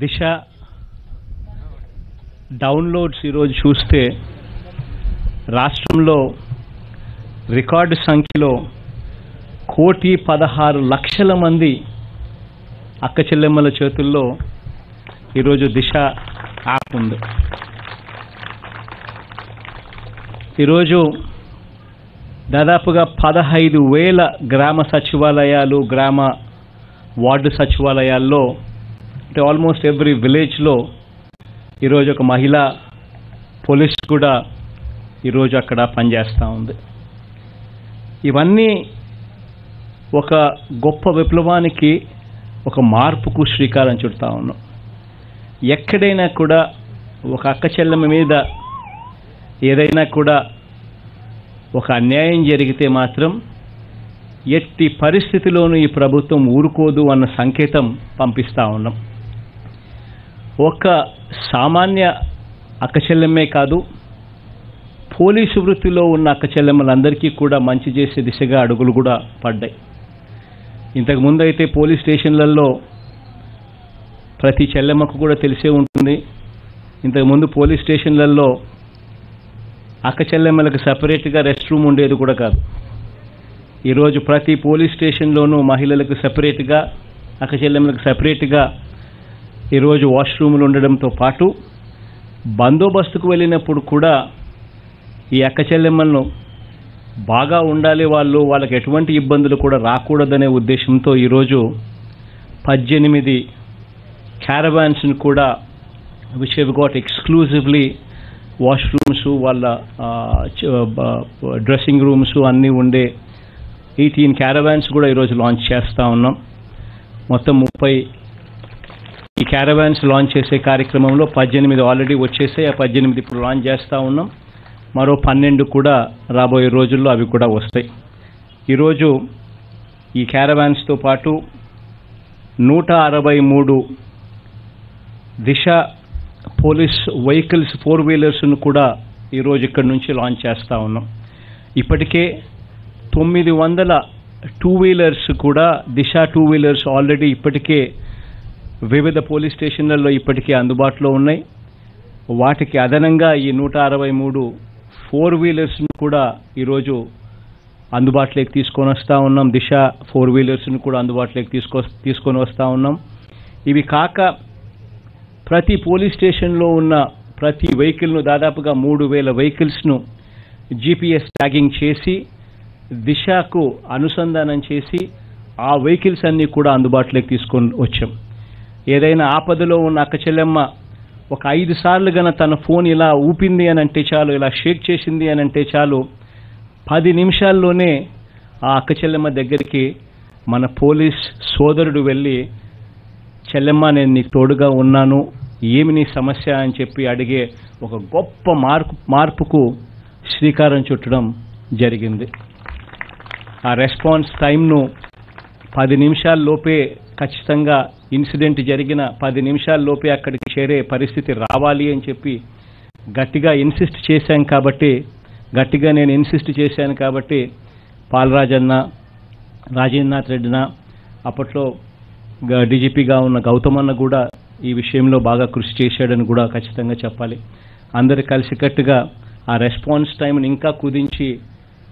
దిశ downloads ఈరోజు చూస్తే రాష్ట్రంలో రికార్డు సంఖ్యలో 1,16,00,000 మంది అక్క చెల్లెమ్మల చేతుల్లో ఈరోజు దిశ యాప్ ఉంది. ఈరోజు దాదాపుగా 15,000 గ్రామ సచివాలయాలు, గ్రామ వార్డు సచివాలయాల్లో అంటే ఆల్మోస్ట్ ఎవ్రీ విలేజ్లో ఈరోజు ఒక మహిళా పోలీస్ కూడా ఈరోజు అక్కడ పనిచేస్తూ ఉంది. ఇవన్నీ ఒక గొప్ప విప్లవానికి, ఒక మార్పుకు శ్రీకారం చుడతా ఉన్నాం. ఎక్కడైనా కూడా ఒక అక్క చెల్లెమ్మ మీద ఏదైనా కూడా ఒక అన్యాయం జరిగితే మాత్రం ఎట్టి పరిస్థితిలోనూ ఈ ప్రభుత్వం ఊరుకోదు అన్న సంకేతం పంపిస్తూ ఉన్నాం. ఒక సామాన్య అక్క చెల్లెమ్మే కాదు, పోలీసు వృత్తిలో ఉన్న అక్క చెల్లెమ్మలందరికీ కూడా మంచి చేసే దిశగా అడుగులు కూడా పడ్డాయి. ఇంతకుముందు అయితే పోలీస్ స్టేషన్లలో ప్రతి చెల్లెమ్మకు కూడా తెలిసే ఉంటుంది. ఇంతకుముందు పోలీస్ స్టేషన్లలో అక్క చెల్లెమ్మలకు సపరేట్గా రెస్ట్ రూమ్ ఉండేది కూడా కాదు. ఈరోజు ప్రతి పోలీస్ స్టేషన్లోనూ మహిళలకు సపరేట్గా, అక్క చెల్లెమ్మలకు సపరేట్గా ఈరోజు వాష్రూములు ఉండడంతో పాటు బందోబస్తుకు వెళ్ళినప్పుడు కూడా ఈ అక్క చెల్లెమ్మలను బాగా ఉండాలి, వాళ్ళకి ఎటువంటి ఇబ్బందులు కూడా రాకూడదనే ఉద్దేశంతో ఈరోజు 18 క్యారవాన్స్ని కూడా which have got exclusively washrooms, వాళ్ళ డ్రెస్సింగ్ రూమ్స్ అన్నీ ఉండే 18 క్యారవాన్స్ కూడా ఈరోజు లాంచ్ చేస్తూ ఉన్నాం. మొత్తం 30 ఈ క్యారవాన్స్ లాంచ్ చేసే కార్యక్రమంలో 18 ఆల్రెడీ వచ్చేసాయి. ఆ 18 ఇప్పుడు లాంచ్ చేస్తూ ఉన్నాం. మరో 12 కూడా రాబోయే రోజుల్లో అవి కూడా వస్తాయి. ఈరోజు ఈ క్యారవాన్స్తో పాటు 163 దిశ పోలీస్ వెహికల్స్ 4 వీలర్స్ను కూడా ఈరోజు ఇక్కడి నుంచి లాంచ్ చేస్తూ ఉన్నాం. ఇప్పటికే 900 2 వీలర్స్ కూడా, దిశ 2 వీలర్స్ ఆల్రెడీ ఇప్పటికే వివిధ పోలీస్ స్టేషన్లలో ఇప్పటికే అందుబాటులో ఉన్నాయి. వాటికి అదనంగా ఈ 163 4 వీలర్స్ను కూడా ఈరోజు అందుబాటులోకి తీసుకొని వస్తూ ఉన్నాం. దిశ 4 వీలర్స్ను కూడా అందుబాటులోకి తీసుకొని వస్తూ ఉన్నాం. ఇవి కాక ప్రతి పోలీస్ స్టేషన్లో ఉన్న ప్రతి వెహికల్ను, దాదాపుగా 3,000 వెహికల్స్ను GPS ట్యాగింగ్ చేసి దిశకు అనుసంధానం చేసి ఆ వెహికల్స్ అన్నీ కూడా అందుబాటులోకి తీసుకొని వచ్చాం. ఏదైనా ఆపదలో ఉన్న అక్క చెల్లెమ్మ ఒక 5 సార్లు గన తన ఫోన్ ఇలా ఊపింది అని అంటే చాలు, ఇలా షేక్ చేసింది అని అంటే చాలు, 10 నిమిషాల్లోనే ఆ అక్క చెల్లెమ్మ దగ్గరికి మన పోలీస్ సోదరుడు వెళ్ళి, చెల్లెమ్మ నేను నీకు తోడుగా ఉన్నాను, ఏమి నీ సమస్య అని చెప్పి అడిగే ఒక గొప్ప మార్పుకు శ్రీకారం చుట్టడం జరిగింది. ఆ రెస్పాన్స్ టైంను 10 నిమిషాల్లోపే, ఖచ్చితంగా ఇన్సిడెంట్ జరిగిన 10 నిమిషాల్లోపే అక్కడికి చేరే పరిస్థితి రావాలి అని చెప్పి గట్టిగా నేను ఇన్సిస్ట్ చేశాను కాబట్టి పాలరాజన్న, రాజేంద్రనాథ్ రెడ్డిన, అప్పట్లో డీజీపీగా ఉన్న గౌతమన్న కూడా ఈ విషయంలో బాగా కృషి చేశాడని కూడా ఖచ్చితంగా చెప్పాలి. అందరు కలిసికట్టుగా ఆ రెస్పాన్స్ టైంని ఇంకా కుదించి,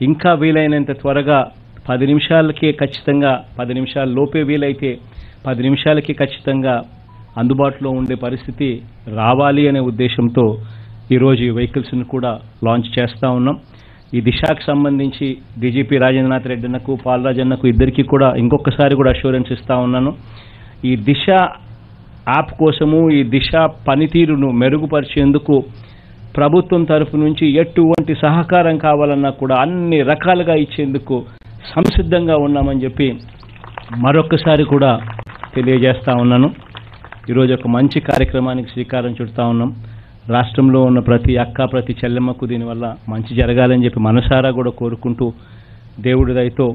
ఇంకా వీలైనంత త్వరగా 10 నిమిషాలకే ఖచ్చితంగా, 10 నిమిషాల లోపే వీలైతే 10 నిమిషాలకి ఖచ్చితంగా అందుబాటులో ఉండే పరిస్థితి రావాలి అనే ఉద్దేశంతో ఈరోజు ఈ వెహికల్స్ని కూడా లాంచ్ చేస్తూ ఉన్నాం. ఈ దిశకు సంబంధించి డీజీపీ రాజేంద్రనాథ్ రెడ్డినకు, పాలరాజన్నకు ఇద్దరికీ కూడా ఇంకొకసారి కూడా అష్యూరెన్స్ ఇస్తూ ఉన్నాను. ఈ దిశ యాప్ కోసము, ఈ దిశ పనితీరును మెరుగుపరిచేందుకు ప్రభుత్వం తరఫు నుంచి ఎటువంటి సహకారం కావాలన్నా కూడా అన్ని రకాలుగా ఇచ్చేందుకు సంసిద్ధంగా ఉన్నామని చెప్పి మరొకసారి కూడా తెలియజేస్తూ ఉన్నాను. ఈరోజు ఒక మంచి కార్యక్రమానికి శ్రీకారం చుడతా ఉన్నాం. రాష్ట్రంలో ఉన్న ప్రతి అక్క, ప్రతి చెల్లెమ్మకు దీనివల్ల మంచి జరగాలని చెప్పి మనసారా కూడా కోరుకుంటూ, దేవుడి దయతో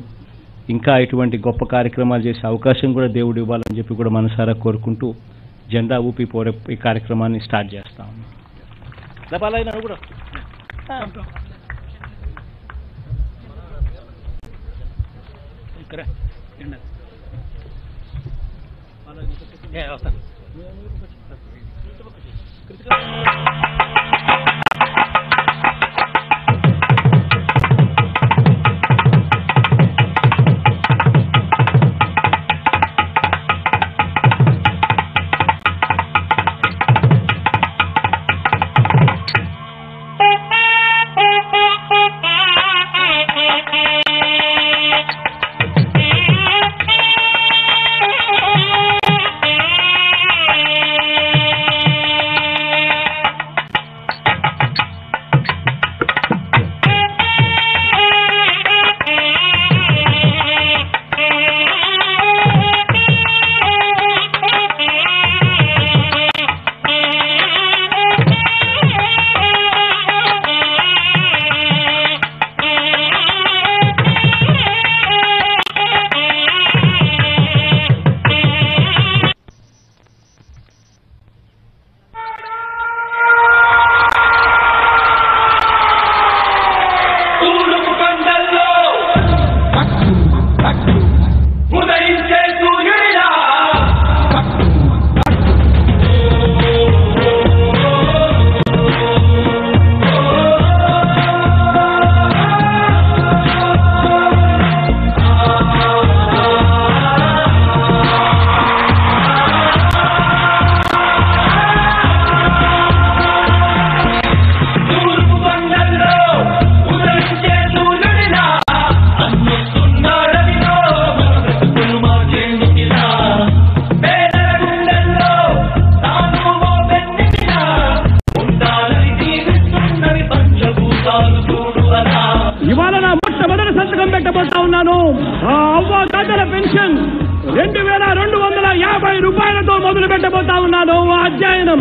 ఇంకా ఇటువంటి గొప్ప కార్యక్రమాలు చేసే అవకాశం కూడా దేవుడు ఇవ్వాలని చెప్పి కూడా మనసారా కోరుకుంటూ జెండా ఊపి పోరే ఈ కార్యక్రమాన్ని స్టార్ట్ చేస్తా ఉన్నాం. పెన్షన్ 2250 రూపాయలతో మొదలు పెట్టబోతా ఉన్నాను అధ్యయనం.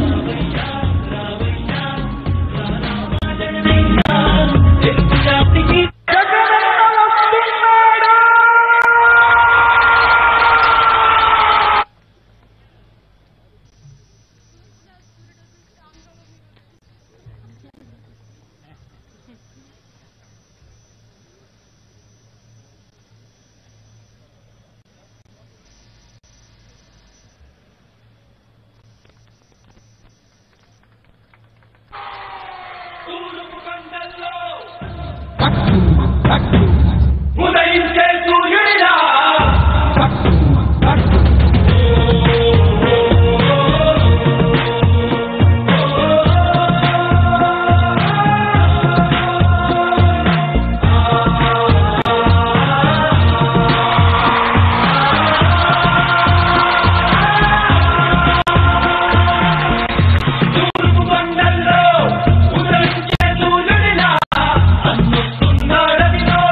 ఉదయించే సూర్యుడిలా తూర్పు కొండల్లో ఉదయించే సూర్యుడిలా అన్నుస్తున్నాడదిలో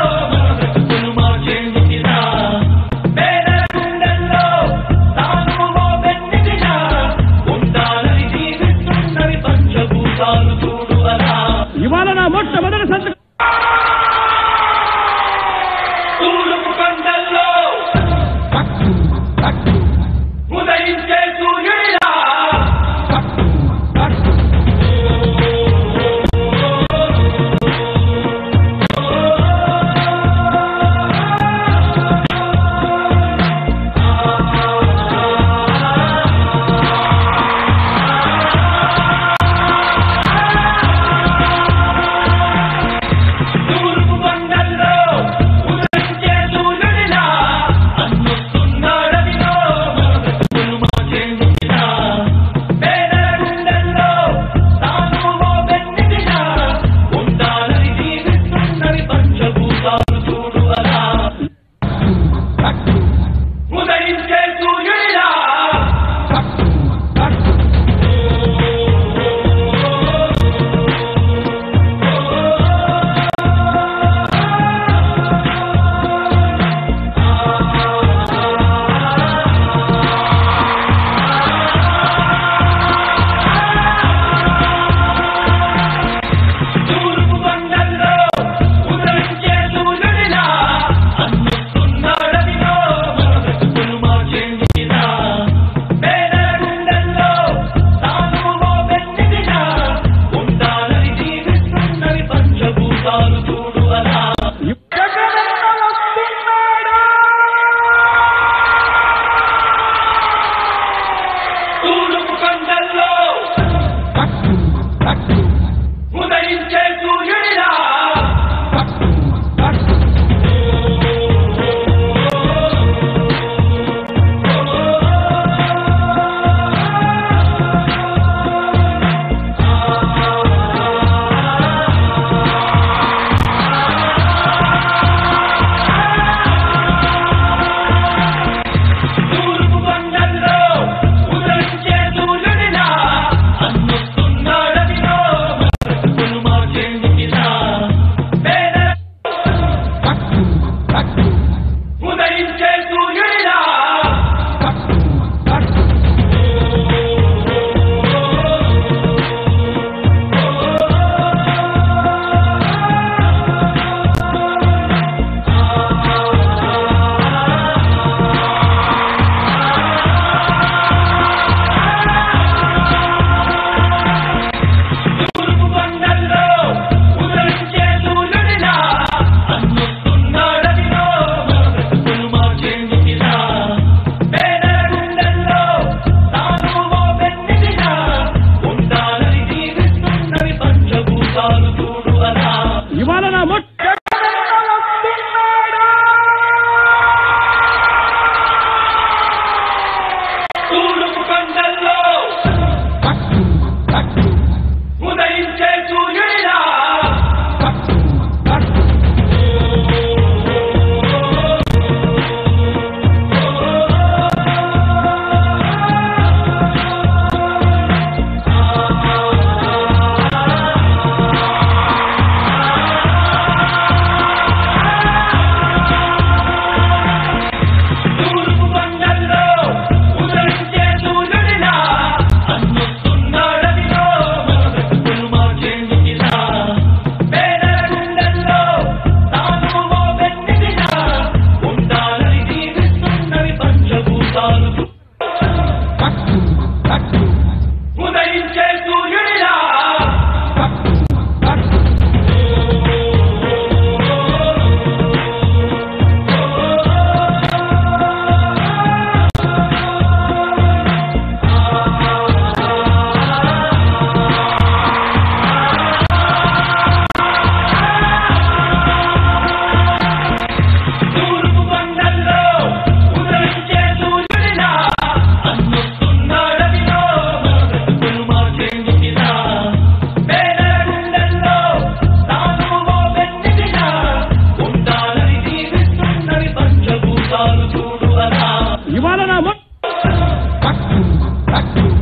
Thank you.